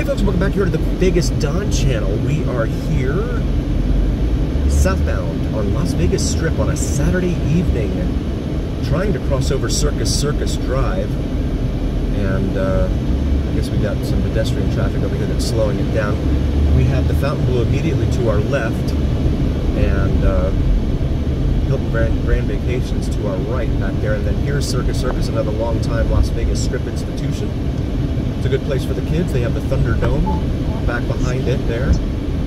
Hey folks, welcome back here to the Vegas Don channel. We are here southbound on Las Vegas Strip on a Saturday evening, trying to cross over Circus Drive, and I guess we got some pedestrian traffic over here that's slowing it down. We have the Fontainebleau immediately to our left, and Hilton Grand Vacations to our right back there, and then here's Circus, another long-time Las Vegas Strip institution. It's a good place for the kids. They have the Thunderdome back behind it there.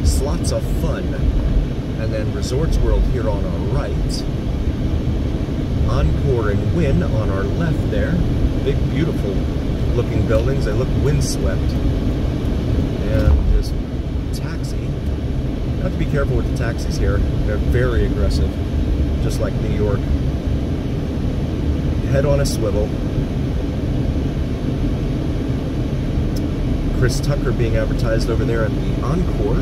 Slots of fun. And then Resorts World here on our right. Encore and Wynn on our left there. Big, beautiful looking buildings. They look windswept. And this taxi. You have to be careful with the taxis here. They're very aggressive, just like New York. Head on a swivel. Chris Tucker being advertised over there at the Encore.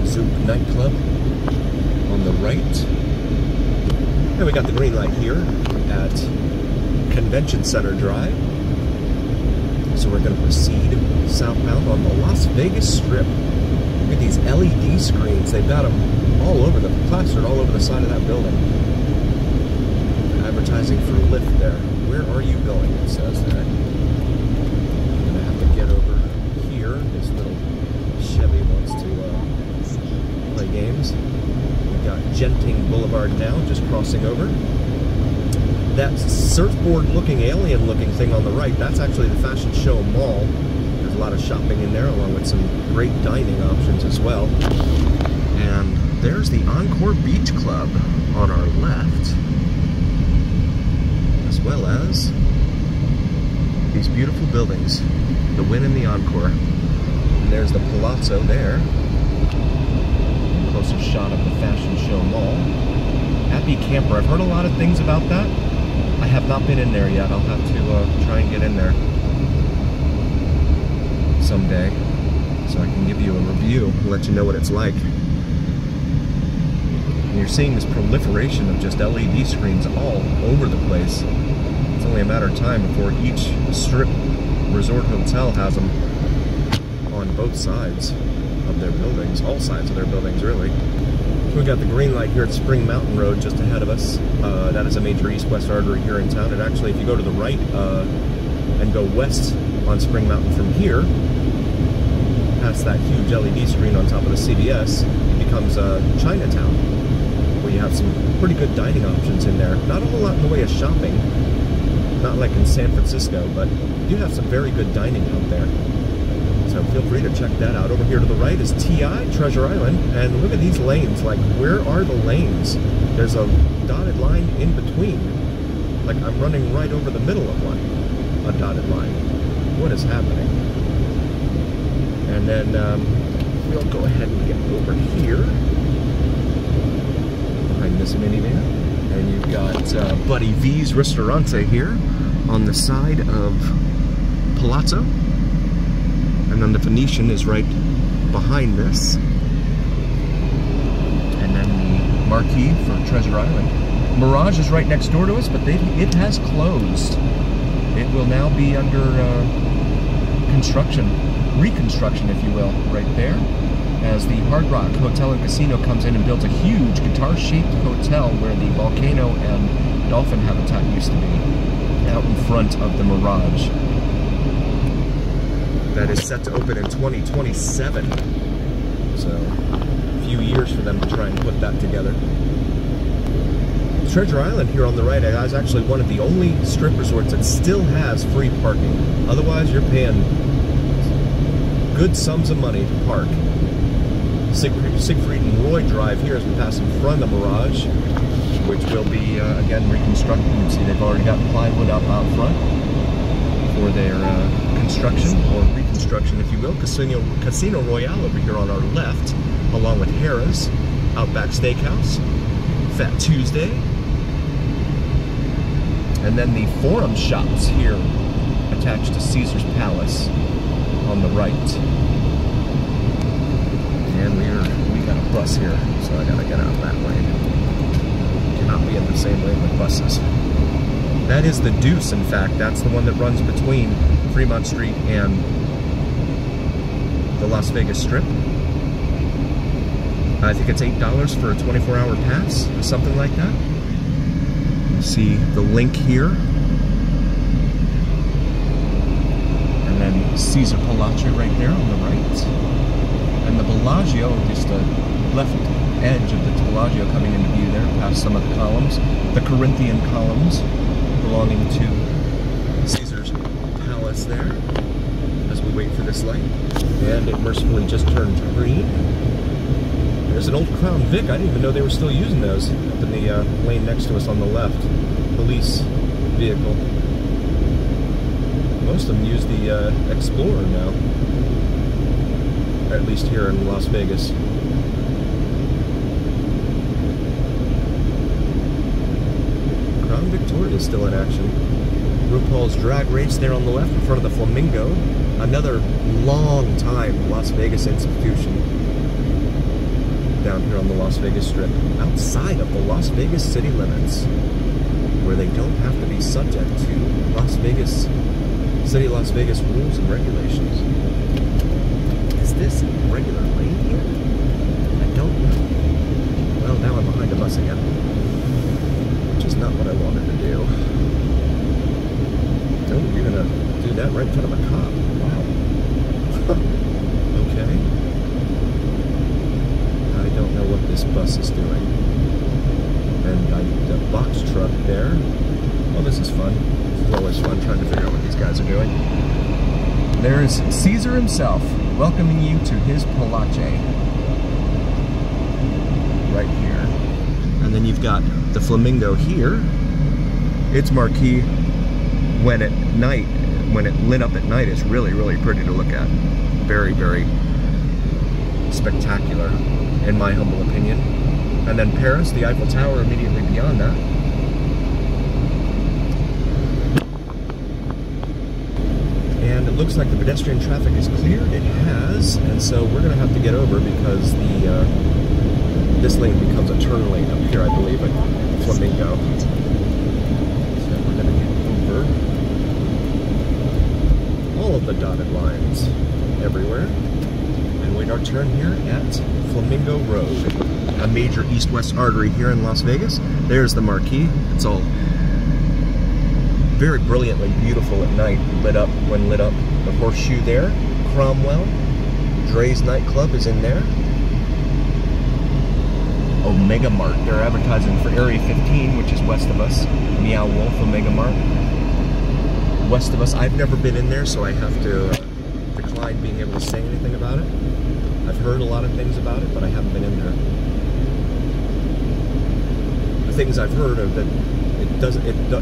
Zouk nightclub on the right. And we got the green light here at Convention Center Drive. So we're going to proceed southbound on the Las Vegas Strip. Look at these LED screens. They've got them all over plastered all over the side of that building. Advertising for Lyft there. Where are you going? It says there. I'm gonna have to get over here. This little Chevy wants to play games. We've got Genting Boulevard now, just crossing over. That surfboard-looking, alien-looking thing on the right, that's actually the Fashion Show Mall. There's a lot of shopping in there, along with some great dining options as well. And there's the Encore Beach Club on our left, as well as these beautiful buildings, the Wynn and the Encore. And there's the Palazzo there. Closer shot of the Fashion Show Mall. Happy Camper. I've heard a lot of things about that. I have not been in there yet. I'll have to try and get in there someday, so I can give you a review and let you know what it's like. And you're seeing this proliferation of just LED screens all over the place. It's only a matter of time before each strip resort hotel has them on both sides of their buildings, all sides of their buildings really. We got the green light here at Spring Mountain Road just ahead of us. That is a major east-west artery here in town. And actually, if you go to the right and go west on Spring Mountain from here, past that huge LED screen on top of the CVS, it becomes Chinatown, where you have some pretty good dining options in there. Not a whole lot in the way of shopping, not like in San Francisco, but you do have some very good dining out there. So feel free to check that out. Over here to the right is TI, Treasure Island, and look at these lanes. Like, where are the lanes? There's a dotted line in between. Like, I'm running right over the middle of one, a dotted line. What is happening? And then we'll go ahead and get over here behind this minivan, and you've got Buddy V's Ristorante here on the side of Palazzo. And then the Venetian is right behind this. And then the Marquee for Treasure Island. Mirage is right next door to us, but it has closed. It will now be under reconstruction, if you will, right there. As the Hard Rock Hotel and Casino comes in and builds a huge guitar-shaped hotel where the volcano and dolphin habitat used to be, out in front of the Mirage. That is set to open in 2027. So, a few years for them to try and put that together. Treasure Island here on the right is actually one of the only strip resorts that still has free parking. Otherwise, you're paying good sums of money to park. Siegfried and Roy Drive here as we pass in front of the Mirage, which will be, again, reconstructed. You can see they've already got plywood up out front for their construction, or reconstruction if you will. Casino Royale over here on our left, along with Harrah's, Outback Steakhouse, Fat Tuesday, and then the Forum Shops here attached to Caesar's Palace on the right. And we got a bus here, so I gotta get out of that lane. Cannot be in the same lane with buses. That is the Deuce, in fact. That's the one that runs between Fremont Street and the Las Vegas Strip. I think it's $8 for a 24-hour pass, or something like that. You see the link here. And then Caesar Palace right there on the right. And the Bellagio, just the left edge of the Bellagio coming into view there, past some of the columns. The Corinthian columns belonging to Caesar's palace there, as we wait for this light. And it mercifully just turned green. There's an old Crown Vic. I didn't even know they were still using those up in the lane next to us on the left. Police vehicle. Most of them use the Explorer now. At least here in Las Vegas. Crown Victoria is still in action. RuPaul's Drag Race there on the left in front of the Flamingo. Another long time Las Vegas institution down here on the Las Vegas Strip, outside of the Las Vegas city limits, where they don't have to be subject to Las Vegas rules and regulations. Is this a regular lane here? I don't know. Well, now I'm behind a bus again, which is not what I wanted to do. Oh, you're gonna do that right in front of a cop. Wow. Okay. I don't know what this bus is doing. And the box truck there. Oh, this is fun. This is always fun trying to figure out what these guys are doing. There is Caesar himself welcoming you to his Palace. Right here. And then you've got the Flamingo here. Its marquee when at night, when it lit up at night, is really, really pretty to look at. Very, very spectacular, in my humble opinion. And then Paris, the Eiffel Tower immediately beyond that. And it looks like the pedestrian traffic is cleared. It has, and so we're going to have to get over because the this lane becomes a turn lane up here, I believe, at Flamingo. So we're going to get over all of the dotted lines everywhere and wait our turn here at Flamingo Road, a major east-west artery here in Las Vegas. There's the marquee. It's all very brilliantly beautiful at night, lit up when lit up. The horseshoe there, Cromwell, Dre's nightclub is in there. Omega Mart, they're advertising for Area 15, which is west of us. Meow Wolf, Omega Mart. West of us, I've never been in there, so I have to decline being able to say anything about it. I've heard a lot of things about it, but I haven't been in there. The things I've heard are that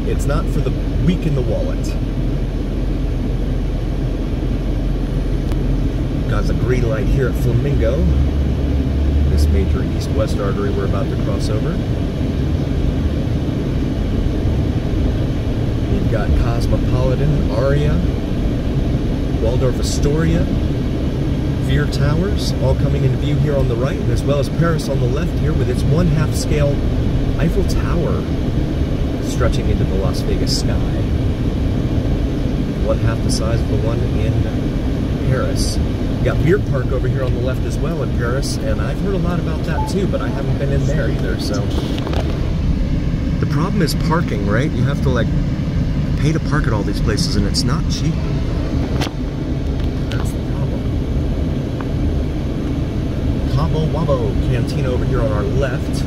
it's not for the weak in the wallet. Got the green light here at Flamingo, this major east-west artery we're about to cross over. You've got Cosmopolitan, Aria, Waldorf Astoria, Veer Towers, all coming into view here on the right, as well as Paris on the left here with its 1/2 scale Eiffel Tower stretching into the Las Vegas sky. 1/2 the size of the one in Paris. You got Beer Park over here on the left as well in Paris, and I've heard a lot about that too, but I haven't been in there either, so. The problem is parking, right? You have to like pay to park at all these places, and it's not cheap. That's the problem. Cabo Wabo Cantina over here on our left.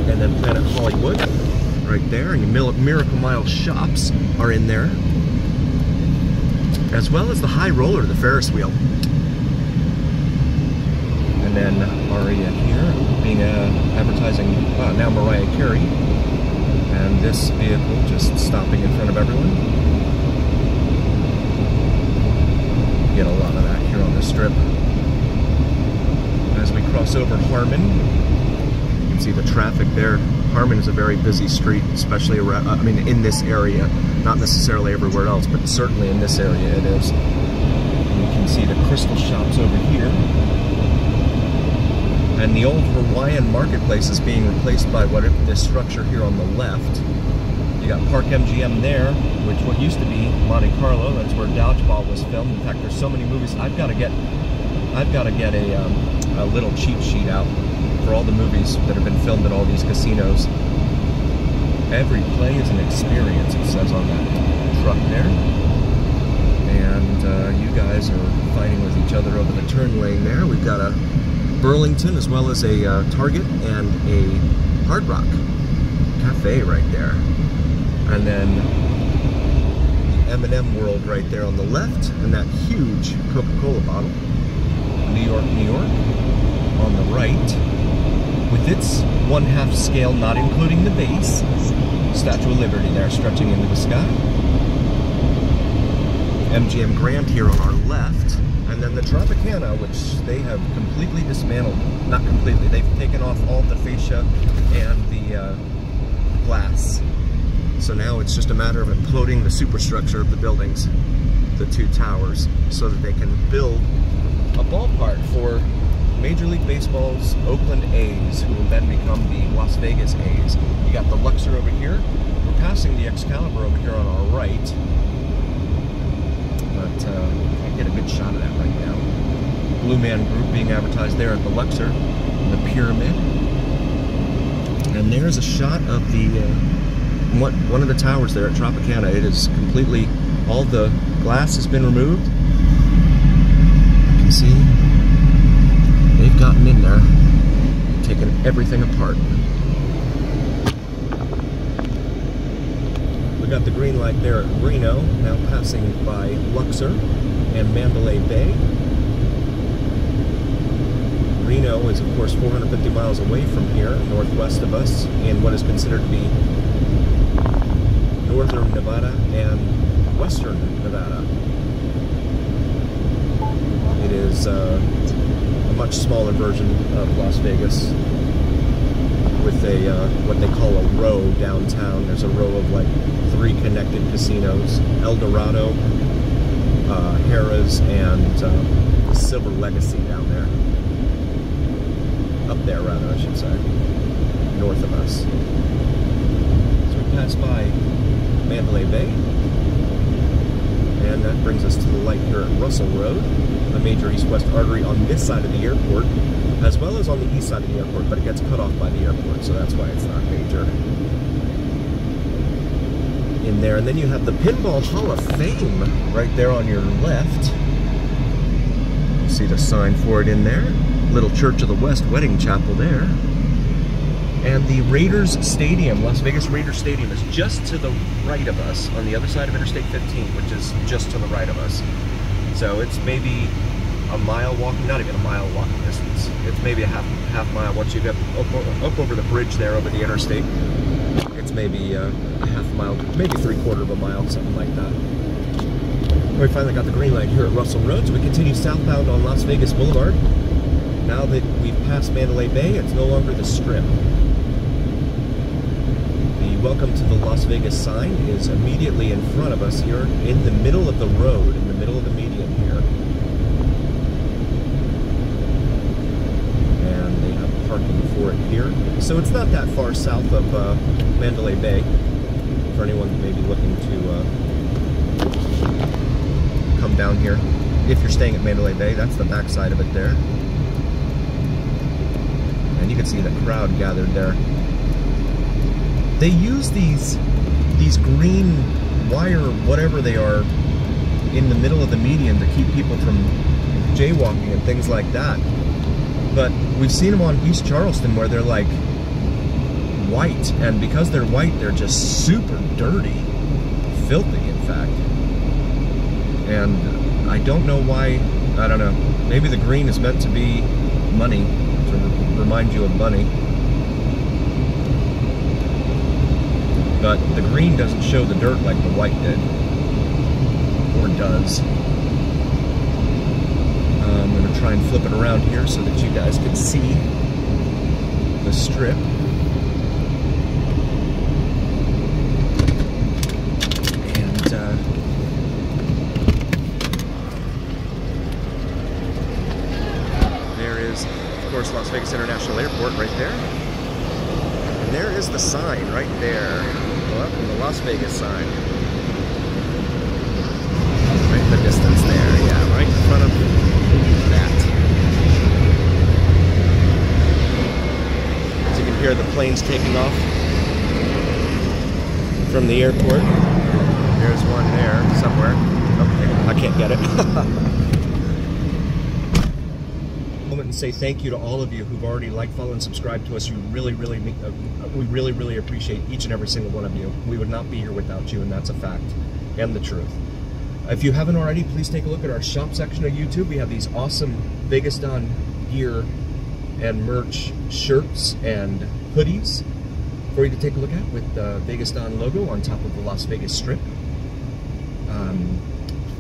And then Planet Hollywood right there, and your Miracle Mile shops are in there, as well as the High Roller, the Ferris wheel. And then Aria here, being advertising now Mariah Carey, and this vehicle just stopping in front of everyone. You get a lot of that here on the strip. As we cross over Harmon, see the traffic there. Harmon is a very busy street, especially around, in this area. Not necessarily everywhere else, but certainly in this area it is. And you can see the crystal shops over here. And the old Hawaiian marketplace is being replaced by this structure here on the left. You got Park MGM there, which what used to be Monte Carlo. That's where Dodgeball was filmed. In fact, there's so many movies. I've got to get a little cheat sheet out for all the movies that have been filmed at all these casinos. Every play is an experience, it says on that truck there. And you guys are fighting with each other over the turn lane there. We've got a Burlington as well as a Target and a Hard Rock Cafe right there. And then the M&M World right there on the left, and that huge Coca-Cola bottle. New York, New York on the right, with its 1/2 scale, not including the base, Statue of Liberty there stretching into the sky. MGM Grand here on our left, and then the Tropicana, which they have completely dismantled. Not completely, they've taken off all the fascia and the glass. So now it's just a matter of imploding the superstructure of the buildings, the two towers, so that they can build a ballpark for Major League Baseball's Oakland A's, who will then become the Las Vegas A's. You got the Luxor over here. We're passing the Excalibur over here on our right, but can't get a good shot of that right now. Blue Man Group being advertised there at the Luxor, the Pyramid, and there's a shot of the one of the towers there at Tropicana. It is completely, all the glass has been removed. You can see they've gotten in there, taken everything apart. We got the green light there at Reno, now passing by Luxor and Mandalay Bay. Reno is, of course, 450 miles away from here, northwest of us, in what is considered to be northern Nevada and western Nevada. It is a much smaller version of Las Vegas, with a what they call a row downtown. There's a row of like 3 connected casinos: El Dorado, Harrah's, and Silver Legacy down there. Up there, rather, I should say, north of us. So we pass by Mandalay Bay, and that brings us to the light here at Russell Road, a major east-west artery on this side of the airport, as well as on the east side of the airport, but it gets cut off by the airport, so that's why it's not major in there. And then you have the Pinball Hall of Fame right there on your left. You see the sign for it in there. Little Church of the West wedding chapel there. And the Raiders Stadium, Las Vegas Raiders Stadium, is just to the right of us, on the other side of Interstate 15, which is just to the right of us. So it's maybe a mile walking, not even a mile walking distance. It's maybe a half mile once you get up over the bridge there, over the interstate. It's maybe a half mile, maybe 3/4 of a mile, something like that. We finally got the green light here at Russell Road, so we continue southbound on Las Vegas Boulevard. Now that we've passed Mandalay Bay, it's no longer the Strip. The Welcome to the Las Vegas sign is immediately in front of us here, in the middle of the road, in the middle of the median here. And they have parking for it here. So it's not that far south of Mandalay Bay, for anyone who may be looking to come down here. If you're staying at Mandalay Bay, that's the back side of it there. And you can see the crowd gathered there. They use these green wire, whatever they are, in the middle of the median to keep people from jaywalking and things like that. But we've seen them on East Charleston where they're like white, and because they're white, they're just super dirty, filthy, in fact. And I don't know why. I don't know. Maybe the green is meant to be money, to remind you of money. But the green doesn't show the dirt like the white did. Or does. I'm going to try and flip it around here so that you guys can see the Strip. And there is, of course, Las Vegas International Vegas sign. Right in the distance there, yeah, right in front of that. As you can hear the planes taking off from the airport. There's one there somewhere. Okay, I can't get it. And say thank you to all of you who've already liked, followed, and subscribed to us. You really, we really appreciate each and every single one of you. We would not be here without you, and that's a fact and the truth. If you haven't already, please take a look at our shop section of YouTube. We have these awesome Vegas Don gear and merch shirts and hoodies for you to take a look at with the Vegas Don logo on top of the Las Vegas Strip.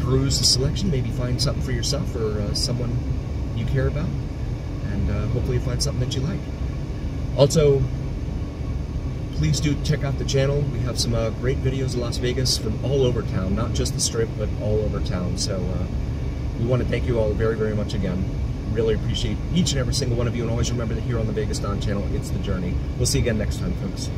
Peruse the selection, maybe find something for yourself or someone you care about, and hopefully you find something that you like. Also, please do check out the channel. We have some great videos of Las Vegas from all over town, not just the Strip, but all over town. So we want to thank you all very, very much again. Really appreciate each and every single one of you, and always remember that here on the Vegas Don channel, it's the journey. We'll see you again next time, folks.